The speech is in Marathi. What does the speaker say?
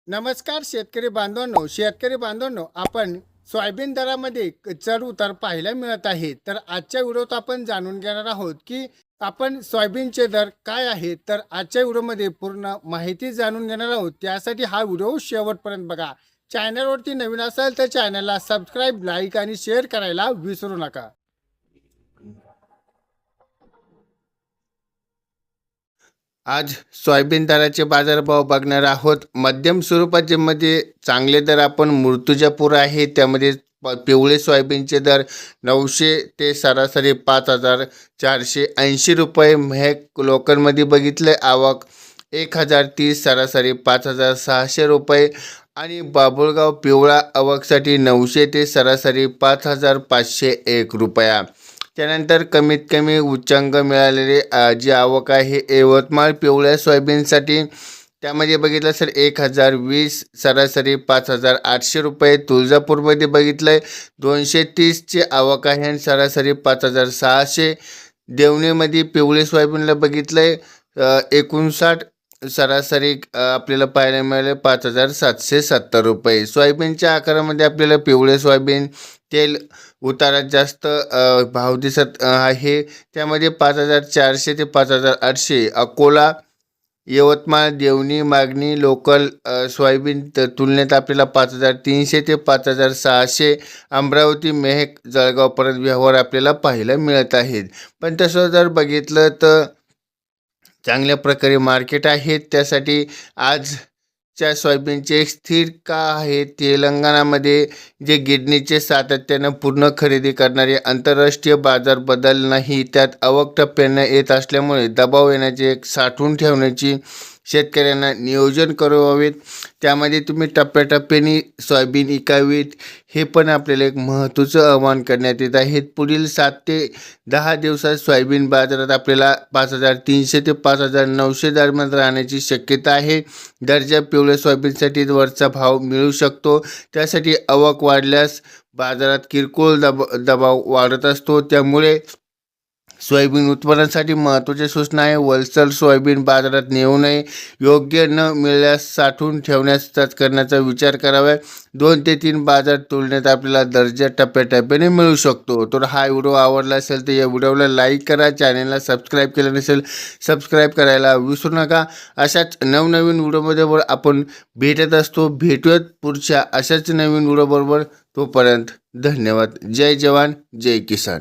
नमस्कार शेतकरी बांधवांनो, आपण सोयाबीन दरामध्ये चढ उतार पाहायला मिळत आहे. तर आजच्या व्हिडिओत आपण जाणून घेणार आहोत की आपण सोयाबीनचे दर काय आहेत. तर आजच्या व्हिडिओमध्ये पूर्ण माहिती जाणून घेणार आहोत. त्यासाठी हा व्हिडिओ शेवटपर्यंत बघा. चॅनलवरती नवीन असाल तर चॅनलला सबस्क्राईब, लाईक आणि शेअर करायला विसरू नका. आज सोयाबीन दराचे बाजारभाव बघणार आहोत. मध्यम स्वरूपाचे मध्ये चांगले दर आपण मूर्तिजापूर आहे, त्यामध्ये पिवळे सोयाबीनचे दर 900 ते सरासरी 5480 रुपये. मेहक लोकलमध्ये बघितले आवक 1030, सरासरी 5600 रुपये. आणि बाबुळगाव पिवळा आवकसाठी 900 ते सरासरी 5501 रुपया. त्यानंतर कमीत कमी उच्चांक मिळालेले जी आवक आहे यवतमाळ पिवळ्या सोयाबीनसाठी, त्यामध्ये बघितलं सर 1020, सरासरी 5800 रुपये. तुळजापूरमध्ये बघितलं आहे 230ची आवक आहे आणि सरासरी 5600. देवणीमध्ये पिवळे सोयाबीनला बघितलं आहे 59, सरासरी आपल्याला पाहायला मिळाले 5770 रुपये. सोयाबीनच्या आकारामध्ये आपल्याला पिवळे सोयाबीन तेल उतारात जास्त भाव दिसत आहे. त्यामध्ये 5400 ते 5800. अकोला, यवतमाळ, देवणी, मागणी लोकल सोयाबीन तुलनेत आपल्याला 5300 ते 5600. अमरावती, मेहक, जळगावपर्यंत व्यवहार आपल्याला पाहायला मिळत आहेत. पण तसं जर बघितलं तर चांगल्या प्रकारे मार्केट आहे. त्यासाठी आजच्या सोयाबीनचे एक स्थिर का आहे, तेलंगणामध्ये जे गिरणीचे सातत्यानं पूर्ण खरेदी करणारे आंतरराष्ट्रीय बाजार बदल नाही, त्यात आवक टप्प्यानं येत असल्यामुळे दबाव येण्याचे एक साठवून ठेवण्याची शेतकऱ्यांना नियोजन करावेत. त्यामध्ये तुम्ही टप्प्याटप्प्याने सोयाबीन विकावीत, हे पण आपल्याला एक महत्त्वाचं आवाहन करण्यात येत आहे. पुढील 7 ते 10 दिवसात सोयाबीन बाजारात आपल्याला 5300 ते 5900 दरम्यान राहण्याची शक्यता आहे. दर्जा पिवळ्या सोयाबीनसाठी वरचा भाव मिळू शकतो. त्यासाठी आवक वाढल्यास बाजारात किरकोळ दबाव वाढत असतो. त्यामुळे सोयाबीन उत्पादनासाठी महत्त्वाची सूचना आहे, वलसर सोयाबीन बाजारात नेऊ नये. योग्य न मिळाल्यास साठवून ठेवण्यास करण्याचा विचार करावा. 2 ते 3 बाजार तुलनेत आपल्याला दर्जा टप्प्याटप्प्याने मिळू शकतो. तर हा व्हिडिओ आवडला असेल तर या व्हिडिओला लाईक करा. चॅनलला सबस्क्राईब केलं नसेल सबस्क्राईब करायला विसरू नका. अशाच नवनवीन व्हिडिओमध्ये आपण भेटत असतो. भेटूयात पुढच्या अशाच नवीन व्हिडिओबरोबर. तोपर्यंत धन्यवाद. जय जवान, जय किसान.